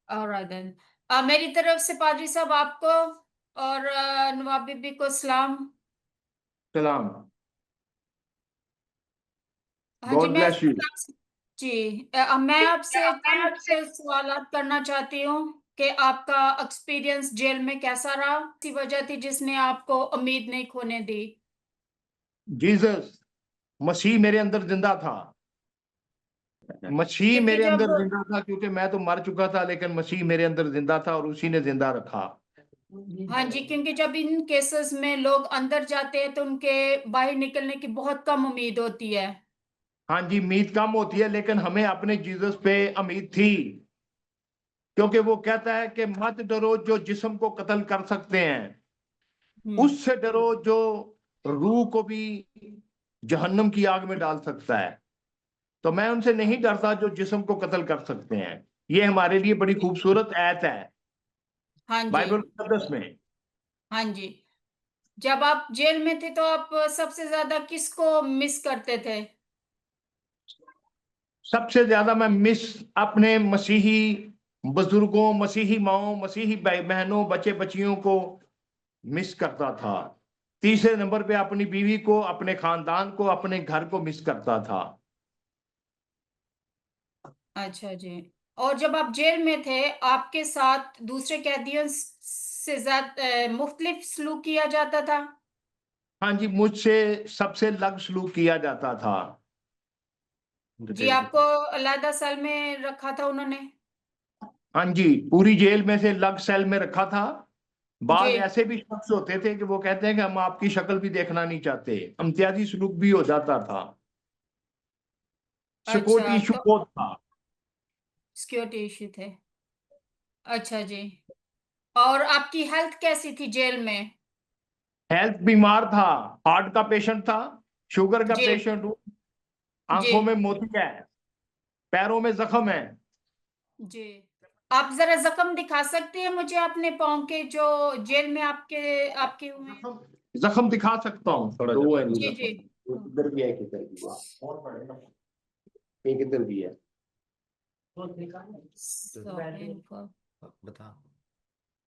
Alright then. मेरी तरफ से पादरी साहब आपको और नवाब बीबी को सलाम। सलाम। हाँ जी, गॉड ब्लेस यू। जी, मैं आपसे चंद सवालात करना चाहती हूँ कि आपका एक्सपीरियंस जेल में कैसा रहा? किसी वजह थी जिसने आपको उम्मीद नहीं खोने दी? जीसस, मसीह मेरे अंदर जिंदा था। मसीह क्योंकि मेरे जब अंदर जिंदा था, क्योंकि मैं तो मर चुका था, लेकिन मसीह मेरे अंदर जिंदा था और उसी ने जिंदा रखा। हाँ जी, क्योंकि जब इन केसेस में लोग अंदर जाते हैं तो उनके बाहर निकलने की बहुत कम उम्मीद होती है। हाँ जी, उम्मीद कम होती है, लेकिन हमें अपने जीसस पे उम्मीद थी, क्योंकि वो कहता है कि मत डरो जो जिस्म को कत्ल कर सकते हैं, हम्म। उससे डरो जो रूह को भी जहन्नम की आग में डाल सकता है। तो मैं उनसे नहीं डरता जो जिस्म को कत्ल कर सकते हैं। ये हमारे लिए बड़ी खूबसूरत आयत है हाँ जी। बाइबल मुकद्दस में। हाँ जी। जब आप जेल में थे तो आप सबसे ज्यादा किसको मिस करते थे? सबसे ज्यादा मैं मिस अपने मसीही बुजुर्गों, मसीही माओ, मसीही भाई बहनों, बच्चे बच्चियों को मिस करता था। तीसरे नंबर पे अपनी बीवी को, अपने खानदान को, अपने घर को मिस करता था। अच्छा जी। और जब आप जेल में थे, आपके साथ दूसरे कैदियों से ज्यादा मुख्तलिफ सलूक किया जाता था? हाँ जी, मुझसे सबसे अलग सलूक किया जाता था। जी, आपको अलहदा सेल में रखा था उन्होंने? हाँ जी, पूरी जेल में से अलग सेल में रखा था। जी। बाज ऐसे भी शख्स होते थे कि वो कहते हैं कि हम आपकी शक्ल भी देखना नहीं चाहते। इम्तियाजी सलूक भी हो जाता था। सिक्योरिटी अच्छा, इशू तो बहुत था। सिक्योरिटी इशू थे। अच्छा जी। और आपकी हेल्थ कैसी थी जेल में? हेल्थ बीमार था। हार्ट का पेशेंट था, शुगर का जी। पेशेंट हूँ, जी। आंखों में मोती है, पैरों में जख्म है। जी। आप जरा जख्म दिखा सकते हैं मुझे अपने पाँव के, जो जेल में आपके आपके हुए हैं? जख्म जख्म दिखा सकता हूँ, दो है जी। जख्म। जी। एक इधर भी है, एक इधर भी है, एक इधर भी है। So painful. बता।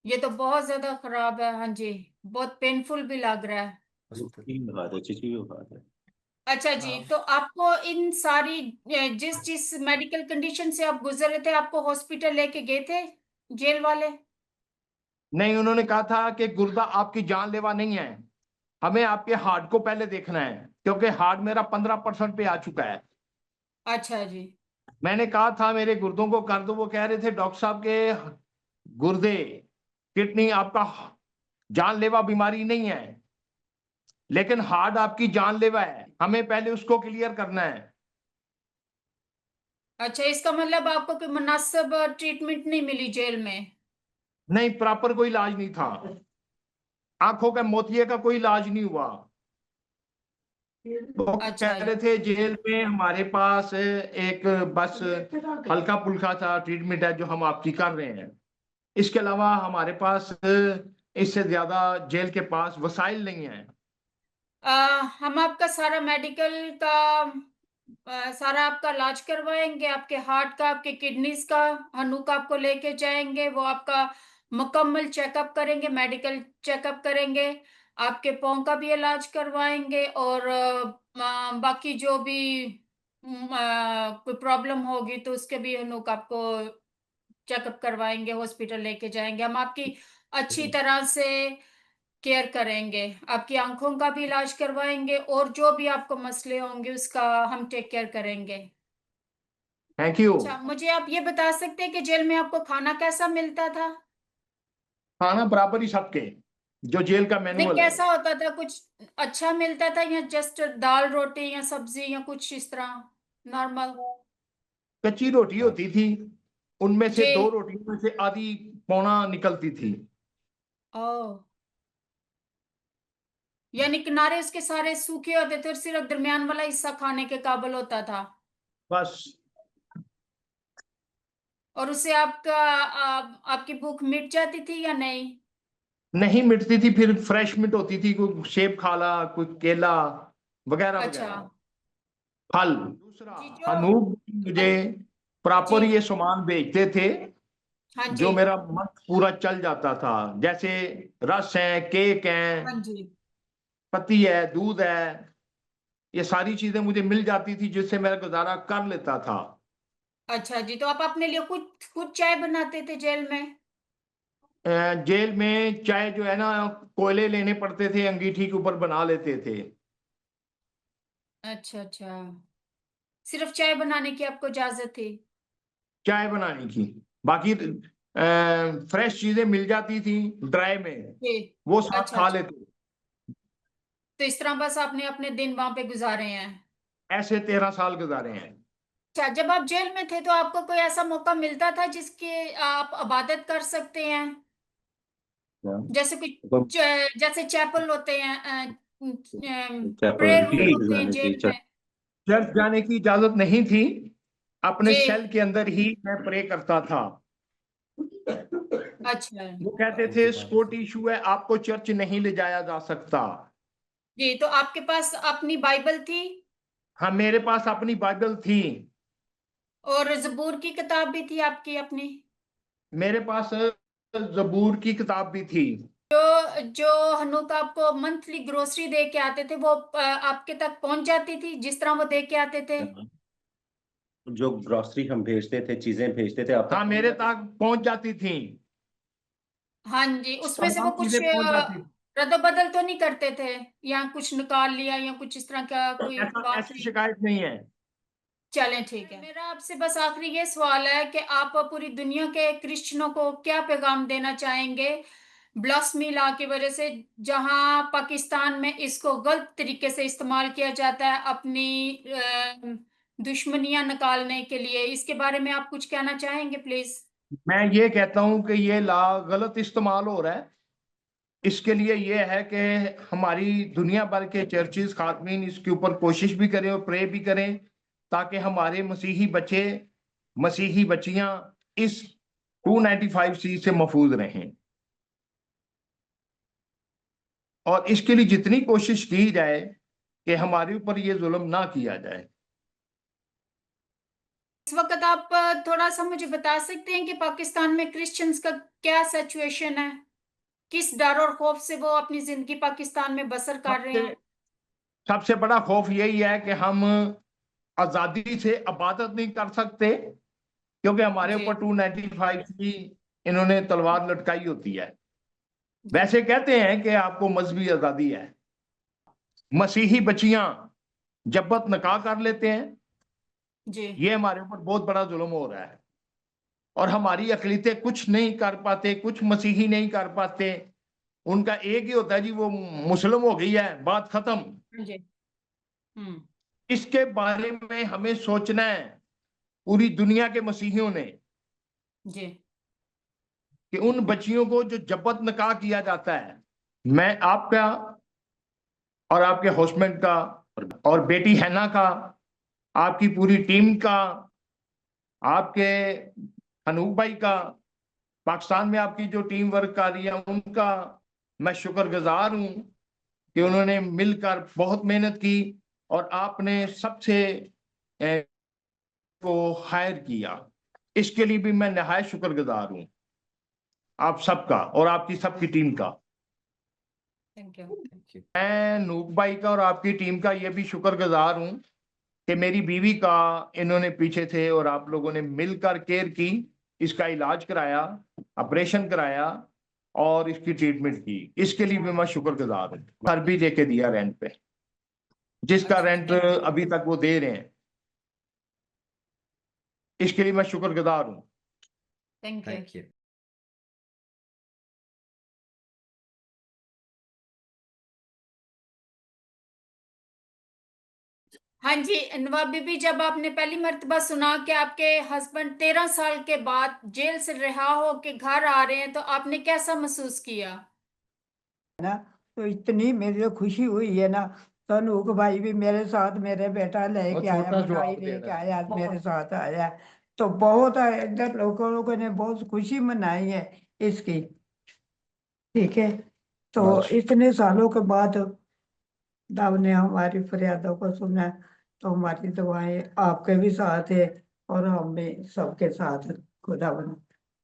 ये तो बहुत ज्यादा खराब है। हाँ जी। बहुत पेनफुल भी लग रहा है। बता दो, चीची भी बता दो। अच्छा जी, तो आपको इन सारी जिस जिस मेडिकल कंडीशन से आप गुजर रहे थे, आपको हॉस्पिटल लेके गए थे जेल वाले? नहीं, उन्होंने कहा था कि गुर्दा आपकी जानलेवा नहीं है, हमें आपके हार्ट को पहले देखना है, क्योंकि हार्ट मेरा 15% पे आ चुका है। अच्छा जी। मैंने कहा था मेरे गुर्दों को कर दो, वो कह रहे थे डॉक्टर साहब के गुर्दे, किडनी आपका जानलेवा बीमारी नहीं है, लेकिन हार्ट आपकी जानलेवा है, हमें पहले उसको क्लियर करना है। अच्छा, इसका मतलब आपको कोई मुनासिब ट्रीटमेंट नहीं मिली जेल में? नहीं, प्रॉपर कोई इलाज नहीं था। आंखों के मोतिये का कोई इलाज नहीं हुआ। वो कह अच्छा जी। रहे थे जेल में हमारे पास एक बस हल्का फुल्का सा ट्रीटमेंट है जो हम आपकी कर रहे हैं, इसके अलावा हमारे पास इससे ज्यादा जेल के पास वसाइल नहीं है। अ, हम आपका सारा मेडिकल का सारा आपका इलाज करवाएंगे, आपके हार्ट का, आपके किडनीज का। हनुक आपको लेके जाएंगे, वो आपका मुकम्मल चेकअप करेंगे, मेडिकल चेकअप करेंगे। आपके पाँव का भी इलाज करवाएंगे, और बाकी जो भी कोई प्रॉब्लम होगी तो उसके भी हनुक आपको चेकअप करवाएंगे, हॉस्पिटल लेके जाएंगे। हम आपकी अच्छी तरह से केयर करेंगे, आपकी आंखों का भी इलाज करवाएंगे, और जो भी आपको मसले होंगे उसका हम टेक केयर करेंगे। Thank you. अच्छा, मुझे आप ये बता सकते हैं कि जेल में आपको खाना कैसा मिलता था? खाना बराबर ही सबके, जो जेल का नहीं, मैनुअल है। कैसा होता था? कुछ अच्छा मिलता था या जस्ट दाल रोटी या सब्जी या कुछ इस तरह नॉर्मल? कच्ची रोटी होती थी, उनमें से दो जी। रोटियों में से आधी पौना निकलती थी। ओह। यानी किनारे उसके सारे सूखे होते थे और सिर्फ दरमियान वाला हिस्सा खाने के काबिल होता था? बस। और उससे आपकी भूख मिट जाती थी या नहीं? नहीं मिटती थी, फिर फ्रेश मिट होती थी, कोई सेब खा ला, कोई केला वगैरह अच्छा वगैरह, फल। दूसरा, जी। जो अनूप मुझे जी। प्रॉपर ये सामान बेचते थे, हाँ जी। जो मेरा मंथ पूरा चल जाता था। जैसे रस है, केक हाँ है, जी। पत्ती है, दूध है, ये सारी चीजें मुझे मिल जाती थी जिससे मेरा गुजारा कर लेता था। अच्छा जी, तो आप अपने लिए खुद खुद चाय बनाते थे जेल में? जेल में चाय जो है ना, कोयले लेने पड़ते थे, अंगीठी के ऊपर बना लेते थे। अच्छा, अच्छा। सिर्फ चाय बनाने की आपको इजाज़त थी? चाय बनाने की, बाकी फ्रेश चीजें मिल जाती थी ड्राई में, जी। वो साथ अच्छा, खा अच्छा। लेते। तो इस तरह बस आपने अपने दिन वहाँ पे गुज़ारे हैं। ऐसे 13 साल गुजारे हैं। अच्छा, जब आप जेल में थे तो आपको कोई ऐसा मौका मिलता था जिसकी आप इबादत कर सकते हैं? जैसे कुछ जैसे चैपल होते हैं, चैपल प्रेयर रूम ठीक होते हैं जाने की जेल में। चर्च जाने की इजाजत नहीं थी, अपने जी। सेल के अंदर ही मैं प्रे करता था। अच्छा। वो कहते थे स्पोर्ट इशू है, आपको चर्च नहीं ले जाया जा सकता। जी, तो आपके पास अपनी बाइबल थी हाँ, मेरे पास अपनी बाइबल थी। और ज़बूर की किताब भी थी आपकी अपनी? मेरे पास जबूर की किताब भी थी। जो हनूक आपको मंथली ग्रोसरी दे के आते थे वो आपके तक पहुंच जाती थी जिस तरह वो दे के आते थे? जो ग्रोसरी हम भेजते थे, चीजें भेजते थे, आप हाँ, तक पहुंच मेरे जाती तक पहुंच जाती थी। हाँ जी, उसमें से वो तमाम कुछ चीजें पहुंच जाती थी। रद्द-बदल तो नहीं करते थे? या कुछ निकाल लिया या कुछ इस तरह का कोई ऐसा बात ऐसी हुई? शिकायत नहीं है। चलें, ठीक है। मेरा आपसे बस आखिरी ये सवाल है कि आप पूरी दुनिया के क्रिश्चियनों को क्या पैगाम देना चाहेंगे ब्लास्फेमी लॉ की वजह से, जहां पाकिस्तान में इसको गलत तरीके से इस्तेमाल किया जाता है अपनी दुश्मनियां निकालने के लिए? इसके बारे में आप कुछ कहना चाहेंगे प्लीज? मैं ये कहता हूं कि ये ला गलत इस्तेमाल हो रहा है। इसके लिए ये है कि हमारी दुनिया भर के चर्चिज खातमीन इसके ऊपर कोशिश भी करें और प्रे भी करें, ताकि हमारे मसीही बच्चे, मसीही बच्चियां इस 295C से महफूज रहें। और इसके लिए जितनी कोशिश की जाए कि हमारे ऊपर ये जुल्म ना किया जाए। इस वक्त आप थोड़ा सा मुझे बता सकते हैं कि पाकिस्तान में क्रिश्चियंस का क्या सिचुएशन है? किस डर और खौफ से वो अपनी जिंदगी पाकिस्तान में बसर कर रहे सबसे हैं? सबसे बड़ा खौफ यही है कि हम आजादी से इबादत नहीं कर सकते, क्योंकि हमारे जी। ऊपर 295 की इन्होंने तलवार लटकाई होती है। जी। वैसे कहते हैं कि आपको मजहबी आजादी है, मसीही बच्चियां जब्बत निकाह कर लेते हैं, जी। ये हमारे ऊपर बहुत बड़ा जुल्म हो रहा है। और हमारी अकलीतें कुछ नहीं कर पाते, कुछ मसीही नहीं कर पाते। उनका एक ही होता है जी, वो मुस्लिम हो गई है, बात खत्म। जी। हम्म। इसके बारे में हमें सोचना है, पूरी दुनिया के मसीहियों ने, जी। कि उन बच्चियों को जो जब्बत निकाह किया जाता है, मैं आपका और आपके हस्बैंड का और बेटी हैना का, आपकी पूरी टीम का, आपके हनूक भाई का, पाकिस्तान में आपकी जो टीम वर्क कर रही है उनका मैं शुक्रगुजार हूं कि उन्होंने मिलकर बहुत मेहनत की और आपने सबसे को हायर किया। इसके लिए भी मैं नहायत शुक्रगुजार हूं आप सबका और आपकी सबकी टीम का। Thank you. Thank you. मैं नूक भाई का और आपकी टीम का ये भी शुक्रगुजार हूं कि मेरी बीवी का इन्होंने पीछे थे और आप लोगों ने मिलकर केयर की, इसका इलाज कराया, ऑपरेशन कराया और इसकी ट्रीटमेंट की। इसके लिए भी मैं शुक्रगुजार हूँ। घर भी दे के दिया रेंट पे, जिसका अच्छा, रेंट थैंक यू। अभी तक वो दे रहे हैं। इसके लिए मैं शुक्रगुजार हूँ। Thank you. Thank you. हाँ जी, नवाब बीबी, जब आपने पहली मर्तबा सुना कि आपके हस्बैंड 13 साल के बाद जेल से रिहा होके घर आ रहे हैं तो आपने कैसा महसूस किया? ना, तो इतनी मेरे को खुशी हुई है ना। तो नूक भाई भी मेरे साथ, मेरे बेटा वो लेके आया, छोटा मिठाई जवाब दे लेके रहा आया, है। मेरे साथ आया। तो बहुत इधर लोगों ने बहुत खुशी मनाई है इसकी। ठीक है। तो बस इतने सालों के बाद रब ने हमारी फरियादों को सुना। तो हमारी दुआएं आपके भी साथ है और हम भी सबके साथ। खुदा बना।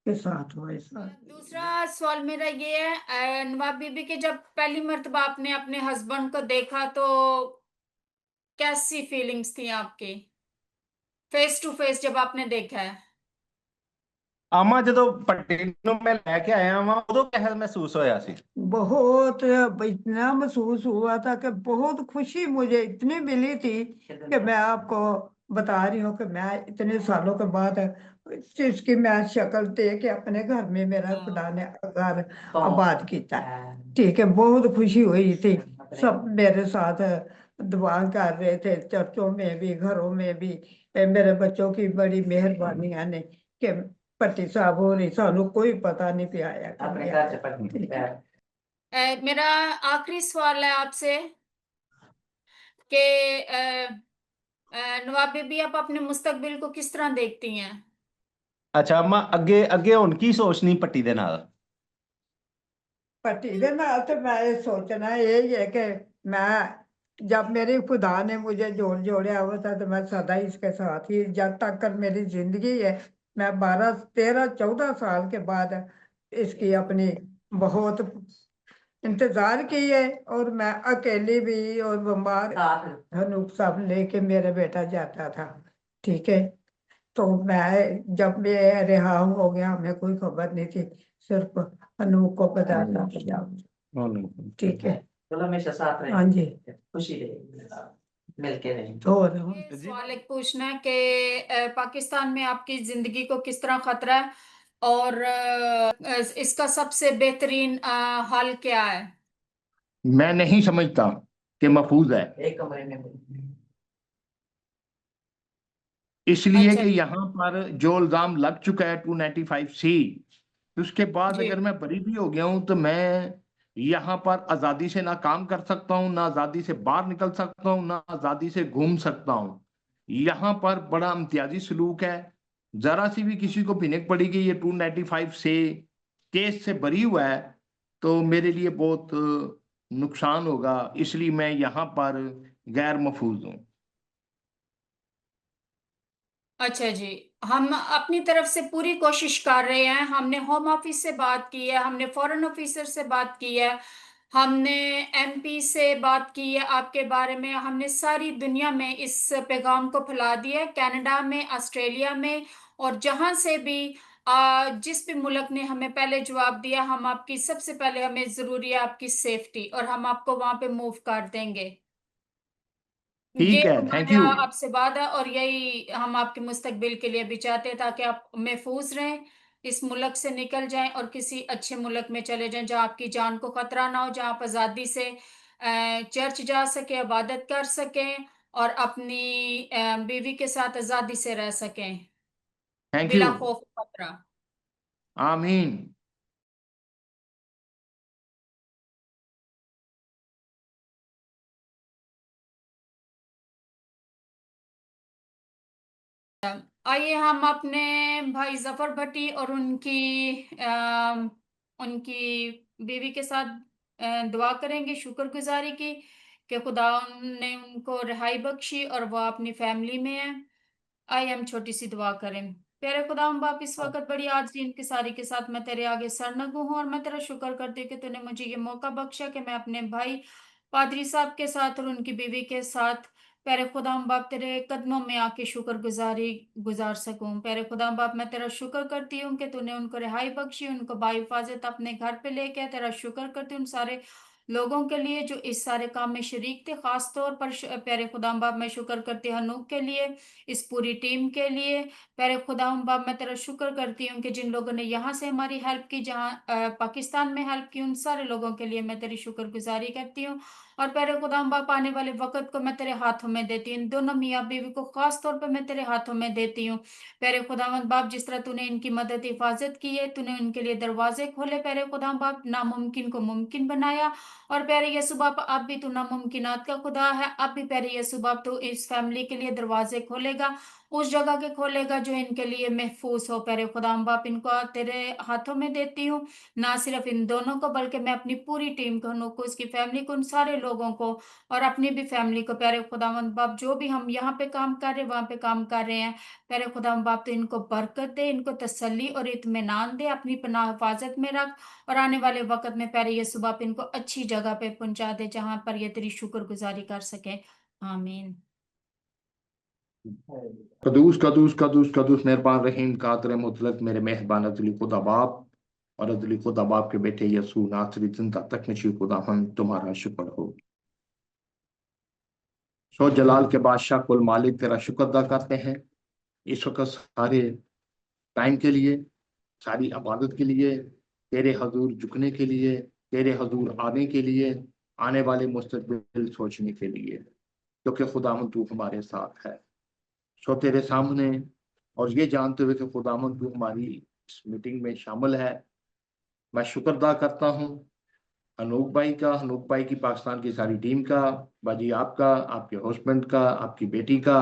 के साथ हुआ इस साथ। दूसरा सवाल मेरा ये है, नवाब बीबी के जब पहली मर्तबा आपने अपने हस्बैंड को देखा तो कैसी फीलिंग्स थी आपकी, फेस टू फेस जब आपने देखा है? ਆਮਾ ਜਦੋਂ ਪੱਟੀ ਨੂੰ ਮੈਂ ਲੈ ਕੇ ਆਇਆ ਵਾਂ ਉਦੋਂ ਕਿਹੋ ਮਹਿਸੂਸ ਹੋਇਆ ਸੀ? बहुत इतना महसूस हुआ था कि बहुत खुशी मुझे इतनी मिली थी कि मैं आपको बता रही हूँ कि मैं इतने सालों के बाद इसकी मैं शक्ल देख के अपने घर में मेरा खुदा ने घर आबाद किया। ठीक है, बहुत खुशी हुई थी। सब मेरे साथ दुआ कर रहे थे, चर्चों में भी घरों में भी। मेरे बच्चों की बड़ी मेहरबानी है ने कि भट्टी साहब हो रही, सानू कोई पता नहीं पिया अपने घर से पढ़ मेरा आखिरी सवाल है आपसे कि नवाब बीबी आप अपने मुस्तकबिल को किस तरह देखती हैं? ਅੱਛਾ ਅਮਾ ਅੱਗੇ ਅੱਗੇ ਹੁਣ ਕੀ ਸੋਚਣੀ ਪੱਟੀ ਦੇ ਨਾਲ? पति के नाल तो मैं ये सोचना यही है कि मैं जब मेरे खुदा ने मुझे जोड़िया हुआ था तो मैं सदा ही इसके साथ ही जब तक कर मेरी जिंदगी है। मैं 12 13 14 साल के बाद इसकी अपनी बहुत इंतजार की है। और मैं अकेली भी और बीमार साथ हनूक साहब लेके मेरा बेटा जाता था। ठीक है, तो मैं जब मैं रिहा हो गया हमें कोई खबर नहीं थी, सिर्फ अनूप को बताना था। ठीक है, चलो हमेशा साथ रहे, हाँ जी। खुशी रहे, मिलके रहे। और ये सवाल एक पूछना है कि पाकिस्तान में आपकी जिंदगी को किस तरह खतरा है और इसका सबसे बेहतरीन हल क्या है? मैं नहीं समझता कि महफूज है, एक कमरे में इसलिए अच्छा कि यहाँ पर जो इल्जाम लग चुका है 295C, उसके बाद जी। अगर मैं बरी भी हो गया हूं तो मैं यहाँ पर आजादी से ना काम कर सकता हूँ, ना आजादी से बाहर निकल सकता हूँ, ना आजादी से घूम सकता हूँ। यहाँ पर बड़ा इम्तियाजी सलूक है। जरा सी भी किसी को भिनक पड़ेगी ये 295 से केस से बरी हुआ है तो मेरे लिए बहुत नुकसान होगा, इसलिए मैं यहाँ पर गैर महफूज हूँ। अच्छा जी, हम अपनी तरफ से पूरी कोशिश कर रहे हैं। हमने होम ऑफिस से बात की है, हमने फॉरेन ऑफिसर से बात की है, हमने एमपी से बात की है आपके बारे में। हमने सारी दुनिया में इस पैगाम को फैला दिया है, कनाडा में, ऑस्ट्रेलिया में, और जहां से भी जिस भी मुल्क ने हमें पहले जवाब दिया, हम आपकी सबसे पहले, हमें जरूरी है आपकी सेफ्टी, और हम आपको वहां पे मूव कर देंगे। ये ठीक है, थैंक हमारा यू। आपसे वादा है, और यही हम आपके मुस्तकबिल के लिए भी चाहते हैं, ताकि आप महफूज रहें, इस मुल्क से निकल जाएं और किसी अच्छे मुल्क में चले जाएं जहां आपकी जान को खतरा ना हो, जहां आप आज़ादी से चर्च जा सके, इबादत कर सकें, और अपनी बीवी के साथ आज़ादी से रह सकें थैंक यू। बिला खौफ खतरा। आमीन। आइए हम अपने भाई जफर भट्टी और उनकी बीवी के साथ दुआ करेंगे, शुक्रगुजारी की कि खुदा ने उनको रिहाई बख्शी और वह अपनी फैमिली में है। आइए हम छोटी सी दुआ करें। प्यारे खुदा, हम बाप इस वक्त बड़ी आजिज़ी इनकिसारी के साथ मैं तेरे आगे सरनगू हूँ, और मैं तेरा शुक्र करती हूँ कि तूने मुझे ये मौका बख्शा कि मैं अपने भाई पादरी साहब के साथ और उनकी बीवी के साथ प्यारे खुदा हम बाप तेरे कदमों में आके शुक्रगुजारी गुजार सकूं। प्यारे खुदा हम बाप मैं तेरा शुक्र करती हूँ कि तूने उनको रिहाई बख्शी, उनको बाहिफाजत अपने घर पे लेके आया। तेरा शुक्र करती हूँ उन सारे लोगों के लिए जो इस सारे काम में शरीक थे, खास तौर पर प्यारे खुदा हम बाप मैं शुक्र करती हूँ हनूक के लिए, इस पूरी टीम के लिए। प्यारे खुदा हम बाप मैं तेरा शुक्र करती हूँ कि जिन लोगों ने यहाँ से हमारी हेल्प की, जहाँ पाकिस्तान में हेल्प की, उन सारे लोगों के लिए मैं तेरी शुक्रगुजारी करती हूँ। और प्यारे खुदा हम बाप आने वाले वक्त को मैं तेरे हाथों में देती हूँ, इन दोनों मियाँ बीवी को खास तौर पर मैं तेरे हाथों में देती हूँ। प्यारे खुदावंद बाप जिस तरह तूने इनकी मदद हिफाजत की है, तूने उनके लिए दरवाजे खोले, प्यारे खुदा बाप नामुमकिन को मुमकिन बनाया। और प्यारे यीशु बाप अब भी तू नामुमकिनात का खुदा है, अब भी प्यारे यीशु बाप तू इस फैमिली के लिए दरवाजे खोलेगा, उस जगह के खोलेगा जो इनके लिए महफूज हो। प्यारे खुदाम बाप, इनको तेरे हाथों में देती हूँ, ना सिर्फ इन दोनों को बल्कि मैं अपनी पूरी टीम को, हनूक को, उसकी फैमिली को, उन सारे लोगों को और अपनी भी फैमिली को। प्यारे खुदावंद बाप, जो भी हम यहाँ पे काम कर रहे हैं, वहां पे काम कर रहे हैं, प्यारे खुदावंद बाप, तो इनको बरकत दे, इनको तसल्ली और इत्मीनान दे, अपनी पनाह हिफाजत में रख, और आने वाले वक्त में प्यारे यीशु बाप इनको अच्छी जगह पे पहुंचा दे जहां पर ये तेरी शुक्रगुजारी कर सके। आमीन। कदूस कदूस कदूस कदूस मेहरबान रहीम कातर मुतलक मेरे मेहरबान अदली खुदा बाप और अदली खुदा बाप के बेटे यसू नासरी जिंदा तक नशी खुदा, हम तुम्हारा शुक्र हो। सो जलाल के बादशाह कुल मालिक तेरा शुक्र अदा करते हैं इस वक्त सारे टाइम के लिए, सारी इबादत के लिए, तेरे हजूर झुकने के लिए, तेरे हजूर आने के लिए, आने वाले मुस्तकबिल सोचने के लिए, क्योंकि खुदावन तू हमारे साथ है। सो तेरे सामने और ये जानते हुए कि खुदावन तू हमारी इस मीटिंग में शामिल है, मैं शुक्र अदा करता हूँ अनूप भाई का, अनूप भाई की पाकिस्तान की सारी टीम का, बाजी आपका, आपके हस्बैंड का, आपकी बेटी का,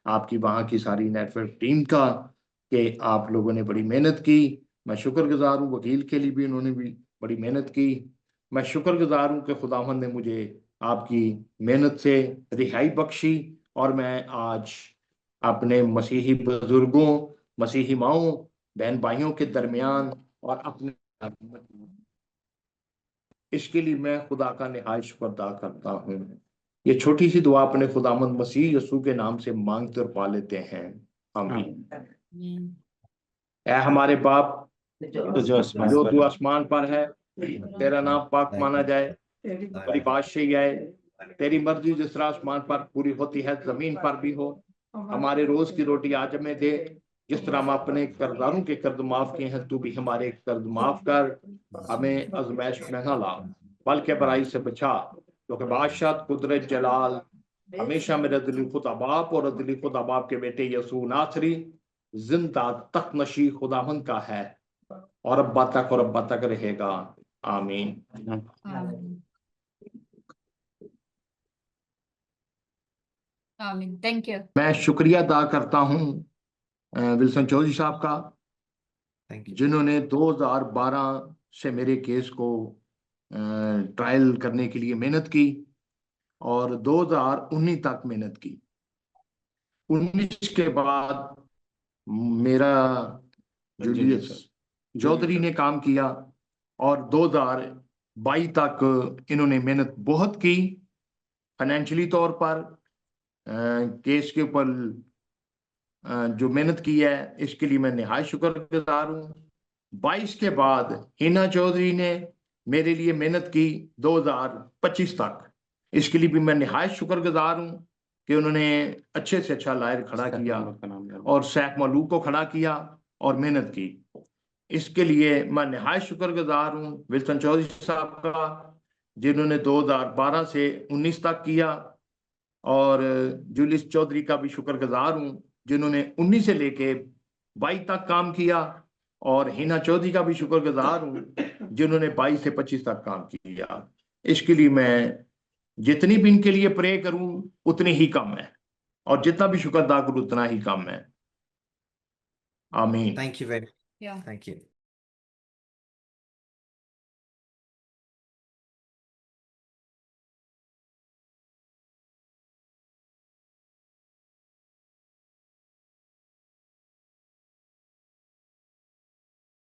आपकी वहाँ की सारी नेटवर्क टीम का, कि आप लोगों ने बड़ी मेहनत की। मैं शुक्रगुजार हूँ वकील के लिए भी, उन्होंने भी बड़ी मेहनत की। मैं शुक्रगुजार हूँ कि खुदावंद ने मुझे आपकी मेहनत से रिहाई बख्शी और मैं आज अपने मसीही बुजुर्गों, मसीही माओं, बहन भाइयों के दरमियान और अपने, इसके लिए मैं खुदा का निहायत शुक्र अदा करता हूँ। ये छोटी सी दुआ अपने खुदामंद मसीह यसू के नाम से मांगते और पा लेते हैं। आमीन। ऐ हमारे बाप तो जो आसमान जो पर तू है, आसमान पर है, तेरा नाम पाक माना जाए, तेरी बादशाही आए, तेरी मर्जी जिस तरह आसमान पर पूरी होती है जमीन पर भी हो। हमारे रोज की रोटी आज हमें दे, जिस तरह हम अपने कर्जदारों के कर्ज माफ किए हैं, तू भी हमारे कर्ज माफ कर, हमें आजमाइश में न ला बल्कि बुराई से बचा, क्योंकि बादशाह कुदरत जलाल हमेशा मेरे दिली खुदा बाप और दिली खुदा बाप के बेटे यसू नासरी जिंदा तक नशी खुदावंद का है और अब्बा तक रहेगा। आमीन। आमीन। आमीन। Thank you. मैं शुक्रिया अदा करता हूँ विल्सन चौधरी साहब का, जिन्होंने 2012 से मेरे केस को ट्रायल करने के लिए मेहनत की और 2019 तक मेहनत की। 19 के बाद मेरा जूलियस चौधरी ने काम किया और 2022 तक इन्होंने मेहनत बहुत की फाइनेंशियली तौर पर। केस के ऊपर जो मेहनत की है इसके लिए मैं निहायत शुक्रगुजार हूँ। 22 के बाद हिना चौधरी ने मेरे लिए मेहनत की 2025 तक, इसके लिए भी मैं निहायत शुक्रगुजार हूँ कि उन्होंने अच्छे से अच्छा लायर खड़ा किया और सैफ मलूक को खड़ा किया और मेहनत की। इसके लिए मैं निहायत शुक्रगुजार हूँ विल्सन चौधरी साहब का, जिन्होंने 2012 से 19 तक किया, और जूलियस चौधरी का भी शुक्रगुजार हूँ जिन्होंने 19 से लेके 22 तक काम किया, और हिना चौधरी का भी शुक्रगुजार हूँ जिन्होंने 22 से 25 तक काम किया। इसके लिए मैं जितनी भी इनके लिए प्रे करूं उतनी ही कम है, और जितना भी शुक्र अदा करूं उतना ही कम है। आमीन। Thank you very Yeah. Thank you.